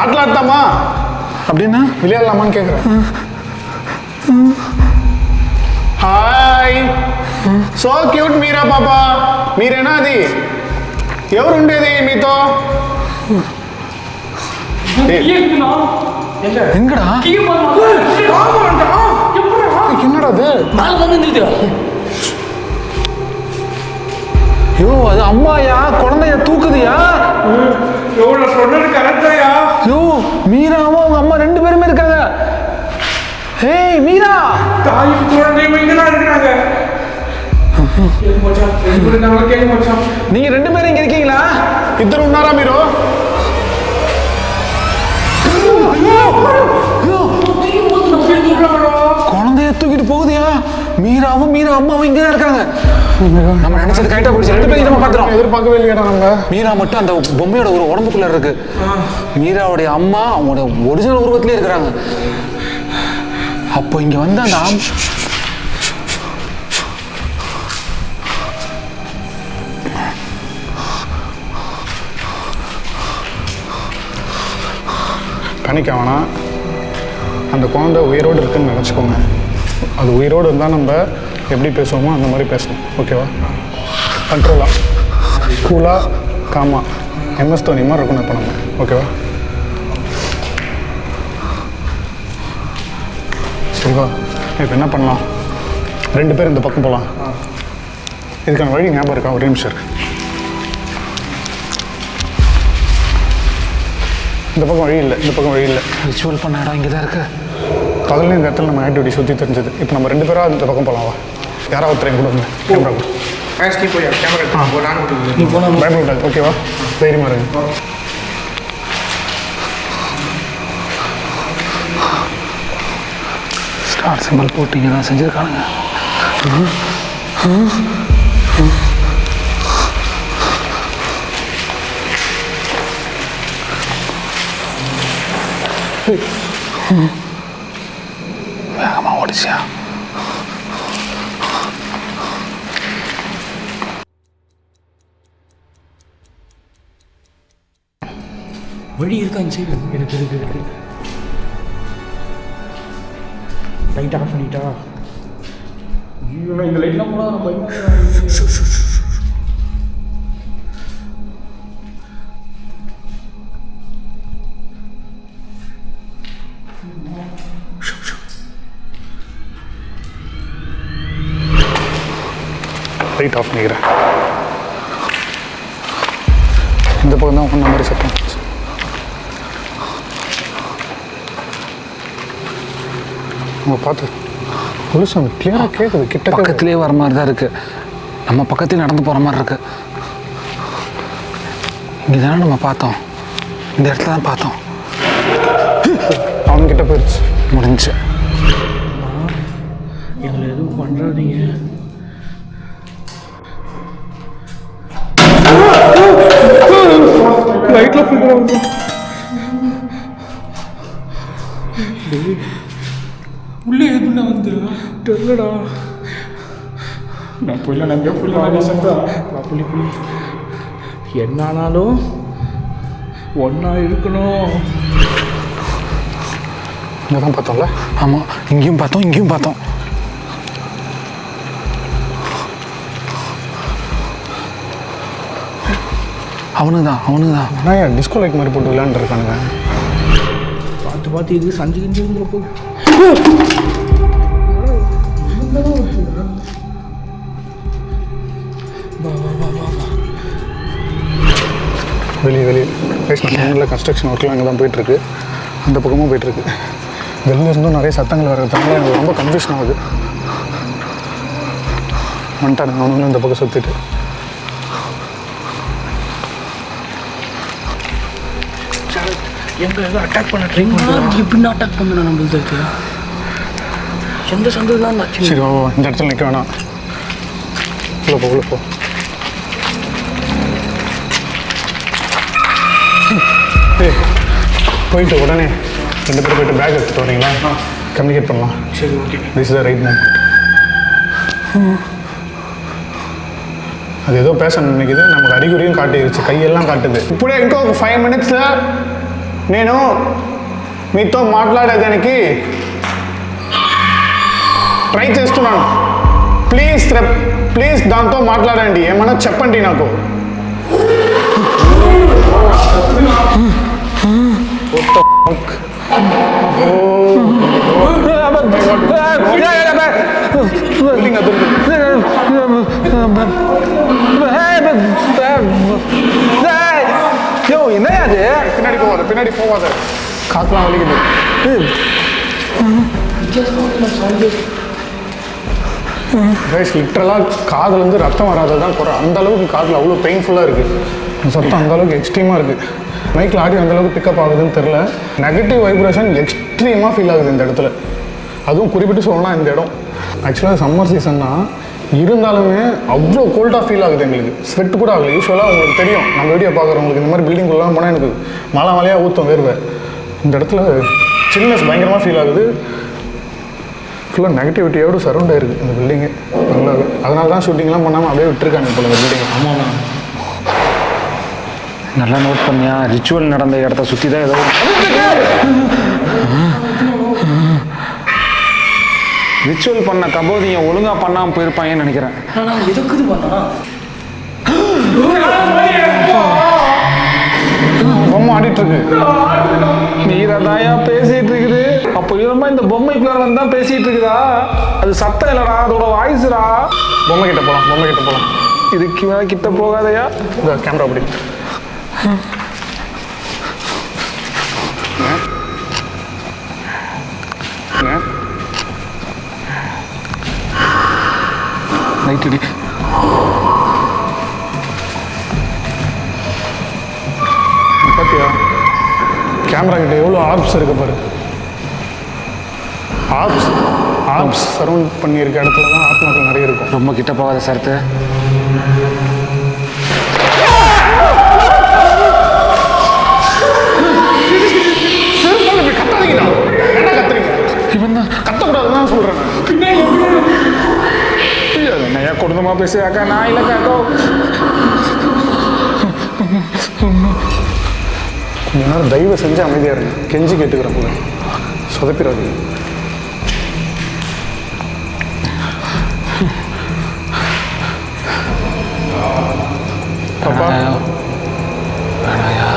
ஆடலாட்டாமா அப்படின்னா விளையாடலாமான்னு கேட்குறேன். హాయ్ సో క్యూట్ మీరా పాపా. మీరేనా అది? ఎవరు ఉండేది మీతో? எங்கடா? என்னடா அது? மேலே வந்து நிறுத்து. ஐயோ, அது அம்மாயா குழந்தைய தூக்குதியா? எவ்வளோ சொன்னது கரெக்டாயா? ஐயோ, மீராவும் அவங்க அம்மா 2 பேருமே இருக்காங்க. ஏய் மீரா, தாயும் குழந்தையும் இங்கதான் இருக்கிறாங்க. நீங்க 2 பேரும் இங்க இருக்கீங்களா? ఇద్దరు ఉన్నారా మీరు? குழந்தைய தூக்கிட்டு போகுதியா? மீராவும் மீரா அம்மாவும் இங்கதான் இருக்காங்க. நம்ம நினைச்சது கரெக்டா போயிடுச்சு. 2 பேரும் நம்ம பாத்துறோம். எதிர்பார்க்கவே இல்லையா நம்ம? மீரா மட்டும் அந்த பொம்மையோட ஒரு உடம்புக்குள்ள இருக்கு. மீராவுடைய அம்மா அவங்களோட ஒரிஜினல் உருவத்திலே இருக்கிறாங்க. அப்போ இங்க வந்து அந்த கணிக்க வேணாம். அந்த குழந்தை உயிரோடு இருக்குன்னு நினச்சிக்கோங்க. அது உயிரோடு இருந்தால் நம்ம எப்படி பேசுவோமோ அந்த மாதிரி பேசணும். ஓகேவா? கண்ட்ரோலாக, கூலாக, காமா, MS தோனி மாதிரி இருக்கணும் இப்போ நம்ம. ஓகேவா? சரிவா? இப்போ என்ன பண்ணலாம்? 2 பேர் இந்த பக்கம் போகலாம். இதுக்கான வழி ஞாபகம் இருக்கா? ஒரே நிமிஷம் இருக்கு. இந்த பக்கம் வழி இல்லை, இந்த பக்கம் வழி இல்லை. ரிச்சுவல் பண்ண இடம் இங்கே தான் இருக்கு. பகலில் இந்த இடத்துல நம்ம ஆக்டிவிட்டி சுற்றி தெரிஞ்சது. இப்போ நம்ம 2 பேராக இந்த பக்கம் போகலாமா? யாராவது ஒருத்தர் கூட வந்து கேமரா கூட பயப்படாது. ஓகேவா? தைரியமாக இருங்க. ஸ்டார் சிம்பிள் போட்டு இங்கே தான் செஞ்சுருக்கானுங்க. வேகமாக ஓடிச்சியா? வழி இருக்கா இந்த சைடு? இருக்கு. லைட் ஆஃப் பண்ணிட்டா? இந்த லைட்லாம் கூட நம்ம லைட் ஆஃப் பண்ணிக்கிறேன். இந்த பக்கம் தான் ஒன்றை மாதிரி சத்தம். நம்ம பார்த்து புதுசு கிளியராக கேட்குது. கிட்ட பக்கத்துலேயே வர மாதிரி தான் இருக்குது. நம்ம பக்கத்துலேயே நடந்து போகிற மாதிரி இருக்குது. இங்கே தானே நம்ம பார்த்தோம். இந்த இடத்துல தான் பார்த்தோம். அவன்கிட்ட போயிடுச்சு. முடிஞ்சு. எங்களை எதுவும் பண்ணுறாதீங்க. லைட்ல ஃபிகர் ஆகுது. உள்ளே எதுனா வந்து தெரியலடா. நான் போயில நம்பியா புள்ளி சத்தா புள்ளி என்ன ஆனாலும் ஒன்றா இருக்கணும். இங்கே தான் பார்த்தோம்ல? ஆமாம், இங்கேயும் பார்த்தோம், இங்கேயும் பார்த்தோம். அவனுதான். ஆனால் டிஸ்கோ லைட் மாதிரி போட்டு விளையாண்டுருக்கானுங்க. பார்த்து இது சஞ்சு கிஞ்சி இருந்துருப்போம். வெளியே பேசினால கன்ஸ்ட்ரக்ஷன் ஒர்க்லாம் அங்கே தான் போயிட்டுருக்கு. அந்த பக்கமும் போயிட்டுருக்கு. வெளில இருந்தும் நிறைய சத்தங்கள் வர்றதுனால எனக்கு ரொம்ப கன்ஃபியூஷன் ஆகுது. வந்துட்டானுங்க அவனுங்களும் இந்த பக்கம் சுற்றிட்டு. எங்களை எதுவும் அட்டாக் பண்ண ட்ரை பண்ணுறாங்க. எப்படின்னா அட்டாக் பண்ணணும் நம்மளுக்கு? எந்த சந்தது தான் ஆச்சு? சரி வா, இந்த இடத்துல நிற்க வேணாம். உள்ள போ. போயிட்டு உடனே 2 பேர் போயிட்டு பேக் எடுத்துகிட்டு வரீங்களா? கம்யூனிகேட் பண்ணலாம். சரி, okay. This is the right moment. அது ஏதோ பேச நினைக்குது. நமக்கு அறிகுறியும் காட்டிடுச்சு, கையெல்லாம் కాటుது. ఇప్పుడే ఇంకొక 5 minutesలో నేను మీతో మాట్లాడేదానికి ట్రై చేస్తున్నాను. ప్లీజ్ దాంతో మాట్లాడండి. ఏమన్నా చెప్పండి నాకు. பின்னாடி போவாத. காத்துலாம் வலிக்குது. கைஸ், லிட்டரலாக காதுலேருந்து ரத்தம் வராது தான் குறை. அந்த அளவுக்கு காதில் அவ்வளோ பெயின்ஃபுல்லாக இருக்குது. சத்தம் அந்த அளவுக்கு எக்ஸ்ட்ரீமாக இருக்குது. மைக்கில் ஆடியோ அந்த அளவுக்கு பிக்கப் ஆகுதுன்னு தெரில. நெகட்டிவ் வைப்ரேஷன் எக்ஸ்ட்ரீமாக ஃபீல் ஆகுது இந்த இடத்துல. அதுவும் குறிப்பிட்டு சொல்லலாம், இந்த இடம் ஆக்சுவலாக சம்மர் சீசன் தான் இருந்தாலுமே அவ்வளோ கோல்டாக ஃபீல் ஆகுது எங்களுக்கு. ஸ்வெட் கூட ஆகலை. யூஸ்வலாக உங்களுக்கு தெரியும், நம்ம வீடியோ பார்க்குறவங்களுக்கு இந்த மாதிரி பில்டிங்குள்ளலாம் போனால் எனக்கு மழையாக ஊற்றும் வேர்வை. இந்த இடத்துல சில்னஸ் பயங்கரமாக ஃபீல் ஆகுது. ஃபுல்லாக நெகட்டிவிட்டியோடு சரௌண்ட் ஆகிருக்கு இந்த பில்டிங்கு. நல்லாவே அதனால தான் ஷூட்டிங்லாம் பண்ணாமல் அப்படியே விட்டுருக்காங்க இப்போ இந்த பில்டிங். ஆமாம், நல்லா நோட் பண்ணியா? ரிச்சுவல் நடந்த இடத்த சுற்றி தான் ஏதோ ரிச்சுவல் பண்ண கபோதியை ஒழுங்காக பண்ணாமல் போயிருப்பாங்கன்னு நினைக்கிறேன். எதுக்குது பண்ணா? பொம்மை ஆடிட்டு இருக்கு. நீரதாயா பேசிட்டு இருக்குது. அப்போ இவமா இந்த பொம்மைக்குள்ள வந்து தான் பேசிட்டு இருக்குதா? அது சத்தம் இல்லடா, அதோட வாய்ஸ்ரா. பொம்மை கிட்ட போகலாம். இதுக்கு மேலே கிட்ட போகாதையா? இந்த கேமரா அப்படி லைட் அடி. பார்த்தியா கேமரா கிட்ட எவ்வளோ ஆர்ப்ஸ் இருக்கு பாரு. ஆர்ப்ஸ் சரௌண்ட் பண்ணியிருக்க இடத்துல தான் ஆத்மாக்கள் நிறைய இருக்கும். ரொம்ப கிட்ட போகாத சரத்து. இவன் தான் கத்தக்கூடாதுன்னு சொல்கிறேன். என்னையா கொடுத்தமா பேசுறாக்கா? நான் இல்லைக்காக்கோ. கொஞ்ச நேரம் தயவு செஞ்சு அமைதியாக இருங்க. கெஞ்சி கேட்டுக்கிறேன் போல. சொதப்பிடாது. அப்பா வேணாயா?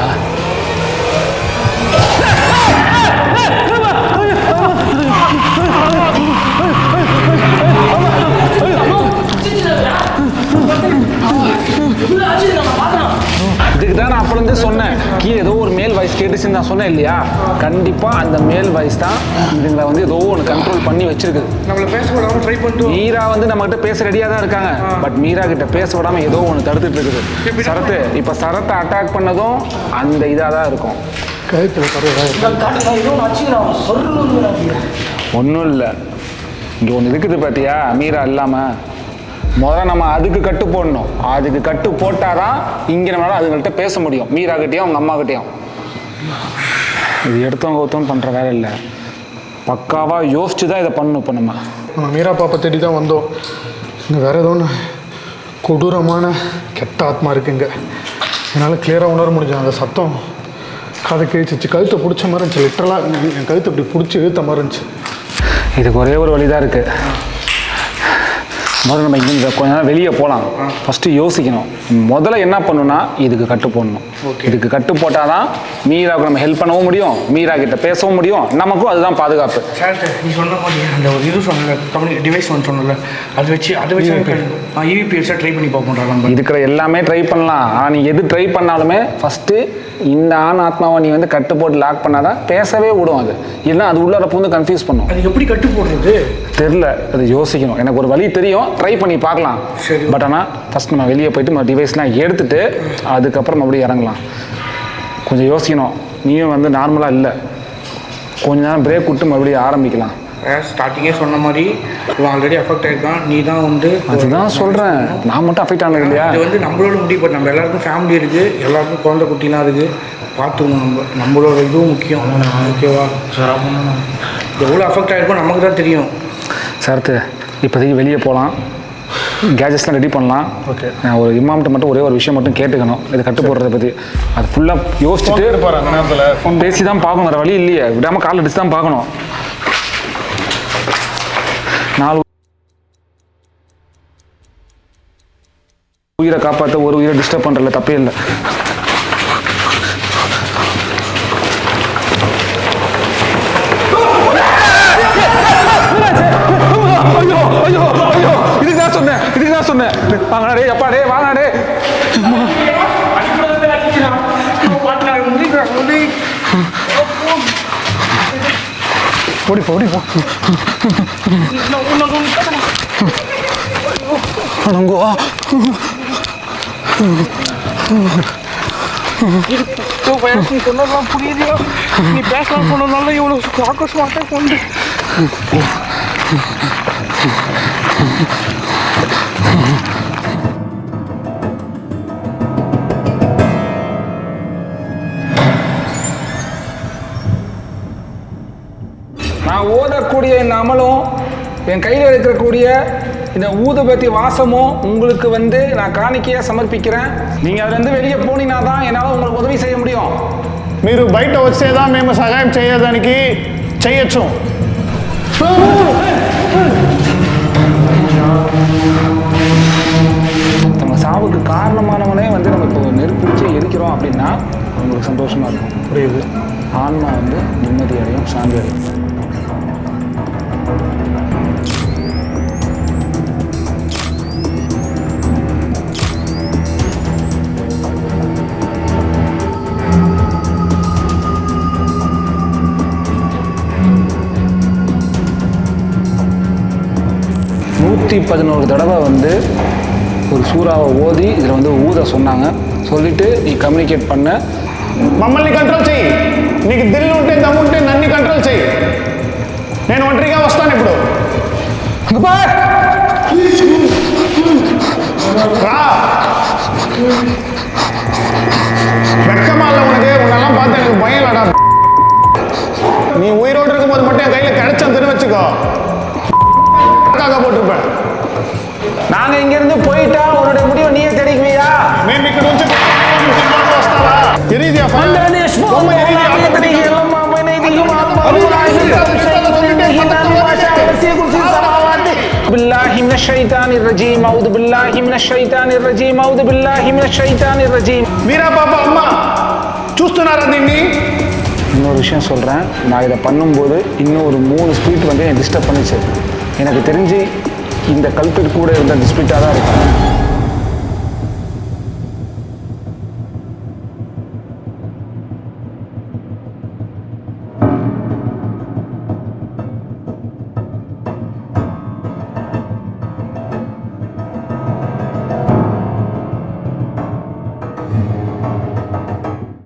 இதுக்கு தான் நான் அப்போலேருந்து சொன்னேன், கீழே ஏதோ ஒரு மேல் வாய்ஸ் கேட்டுச்சுன்னு நான் சொன்னேன் இல்லையா? கண்டிப்பாக அந்த மேல் வாய்ஸ் தான் இதுங்களை வந்து ஏதோ ஒன்று கண்ட்ரோல் பண்ணி வச்சிருக்குது. நம்மளை பேச விடாமல் ட்ரை பண்ணிட்டு மீரா வந்து நம்மகிட்ட பேச ரெடியாக தான் இருக்காங்க. பட் மீரா கிட்ட பேச விடாமல் ஏதோ ஒன்று தடுத்துட்டு இருக்குது. சரத்து இப்போ சரத்தை அட்டாக் பண்ணதும் அந்த இதாக தான் இருக்கும். கழுத்தில் ஒன்றும் இல்லை, இங்கே ஒன்று இருக்குது பார்த்தியா? மீரா இல்லாமல் முதல்ல நம்ம அதுக்கு கட்டு போடணும். அதுக்கு கட்டு போட்டால் தான் இங்கே நம்மளால் அதுங்கள்ட்ட பேச முடியும். மீராகிட்டையும் அவங்க அம்மாக்கிட்டையும். இது எடுத்தவங்க ஒருத்தவங்க பண்ணுற வேலை இல்லை, பக்காவாக யோசிச்சு தான் இதை பண்ணணும். இப்போ நம்ம மீரா பாப்பா தேடி தான் வந்தோம். இங்கே வேறு ஏதோ ஒன்று கொடூரமான கெட்ட ஆத்மா இருக்குங்க. என்னால் கிளியராக உணர முடிஞ்சது. அந்த சத்தம் காதை கிழிச்சிச்சு. கழுத்தை பிடிச்ச மாதிரி இருந்துச்சு. லிட்டரலாக என் கழுத்தை இப்படி பிடிச்சி இழுத்த மாதிரி இருந்துச்சு. இதுக்கு ஒரே ஒரு வழி தான் இருக்குது. முதல்ல நம்ம இங்கே கொஞ்ச நேரம் வெளியே போகலாம். ஃபஸ்ட்டு யோசிக்கணும். முதல்ல என்ன பண்ணணும்னா இதுக்கு கட்டு போடணும். இதுக்கு கட்டு போட்டால் தான் மீராவுக்கு நம்ம ஹெல்ப் பண்ணவும் முடியும், மீரா கிட்ட பேசவும் முடியும், நமக்கும் அதுதான் பாதுகாப்பு. சார் நீ சொன்ன மாதிரி அந்த ஒரு இது சொன்னல கம்யூனிகேட் டிவைஸ் ஒன்று சொன்னல, அதை வச்சு இவிபிஎஸ்ஸாக ட்ரை பண்ணி பார்ப்போம்டா. நம்ம இருக்கிற எல்லாமே ட்ரை பண்ணலாம். ஆனால் நீ எது ட்ரை பண்ணாலுமே ஃபஸ்ட்டு இந்த ஆண் ஆத்மாவை நீ வந்து கட்டு போட்டு லாக் பண்ணாதான் பேசவே விடும். அது இல்லைன்னா அது உள்ளார பூந்து கன்ஃபியூஸ் பண்ணும். அது எப்படி கட்டு போடுறது தெரில, அது யோசிக்கணும். எனக்கு ஒரு வழி தெரியும், ட்ரை பண்ணி பார்க்கலாம். பட் ஆனால் ஃபஸ்ட் நம்ம வெளியே போயிட்டு நம்ம டிவைஸ்லாம் எடுத்துட்டு அதுக்கப்புறம் மறுபடியும் இறங்கலாம். கொஞ்சம் யோசிக்கணும். நீயும் வந்து நார்மலாக இல்லை, கொஞ்ச நேரம் பிரேக் விட்டு மறுபடியும் ஆரம்பிக்கலாம். ஸ்டார்டிங்கே சொன்ன மாதிரி இவன் ஆல்ரெடி அஃபெக்ட் ஆகிருக்கான். நீ தான் வந்து அதுதான் சொல்கிறேன், நான் மட்டும் அஃபெக்ட் ஆனது இல்லையா? இது வந்து நம்மளோட முடிவு. பட் நம்ம எல்லாருக்கும் ஃபேமிலி இருக்குது, எல்லாருக்கும் குழந்தை குட்டிலாம் இருக்குது. பார்த்துக்கணும். நம்மளோட இதுவும் முக்கியம். ஓகேவா சார்? எவ்வளோ அஃபெக்ட் ஆகிருக்கோம் நமக்கு தான் தெரியும். சரத்து இப்போதைக்கு வெளியே போகலாம், கேஜெட்ஸ்லாம் ரெடி பண்ணலாம். ஓகே, நான் ஒரு இமாம்கிட்ட மட்டும் ஒரே ஒரு விஷயம் மட்டும் கேட்டுக்கணும். இது கட்டு போடுறத பற்றி அது ஃபுல்லாக யோசிச்சுட்டு இருப்பார். அந்த நேரத்தில் ஃபோன் பேசி தான் பார்க்கணும், வேறு வழி இல்லையே. விடாமல் கால் அடிச்சு தான் பார்க்கணும். 4 உயிரை காப்பாற்ற ஒரு உயிரை டிஸ்டர்ப் பண்ணுறல தப்பே இல்லை. இதுக்கு தான் சொன்னேன் வாங்கடே அப்பா டே வாங்கடே. ஓடி போ, ஓடி போ. சொன்னதான் புரியுதியா? நீ பேசலாம் சொன்னதுனால இவ்வளோ ஆக்கோஷமாக கொண்டு நான் ஓதக்கூடிய இந்த அமலும் என் கையில் இருக்கக்கூடிய இந்த ஊதுபத்தி வாசமும் உங்களுக்கு வந்து நான் காணிக்கையாக சமர்ப்பிக்கிறேன். நீங்கள் அதுலேருந்து வெளியே போனீங்கன்னா தான் என்னால் உங்களுக்கு உதவி செய்ய முடியும். మీరు బయట వచ్చేదా మేము సహాయం చేయడానికి చేయొచ్చు. நம்ம சாவுக்கு காரணமானவனே வந்து நம்ம இப்போ நெருப்பிடிச்சு எரிக்கிறோம் அப்படின்னா உங்களுக்கு சந்தோஷமாக இருக்கும். புரியுது. ஆன்மா வந்து நிம்மதி அடையும், சாந்தி அடையும். நூற்றி 11 தடவை வந்து ஒரு சூறாவை ஓதி இதில் வந்து ஊத சொன்னாங்க. சொல்லிவிட்டு நீ கம்யூனிகேட் பண்ண. మమ్మల్ని కంట్రోల్ చెయ్యి. నీకు దిల్లు ఉంటే దమ్ముంటే నన్ను కంట్రోల్ చెయ్యి. నేను ఒంటరిగా వస్తాను ఇప్పుడు రా வெக்கமா இல்லை உனக்கு உன்னெல்லாம் பார்த்து எனக்கு பயம் இல்லடா நீ உயிரோடு இருக்கும்போது மட்டும் என் கையில் கிடைச்சதுன்னு வச்சுக்கோ போட்டிருப்பேன் நாங்க இங்க இருந்து போயிட்டா உன்னுடைய முடிவை நீயே தெரிவியா మేము ఇక్కడ నుంచి వస్తావా ఎరీదియా بالله من الشيطان الرجيم اعوذ بالله من الشيطان الرجيم اعوذ بالله من الشيطان الرجيم మీరా పాప అమ్మ చూస్తున్నారా దీన్ని இன்னொரு விஷயம் சொல்கிறேன், நான் இதை பண்ணும்போது இன்னும் ஒரு 3 ஸ்பீட் வந்து என்னை டிஸ்டர்ப் பண்ணிச்சு. எனக்கு தெரிஞ்சு இந்த கல்பிட் கூட இருந்த அந்த ஸ்பீட்டாக தான் இருக்கும்.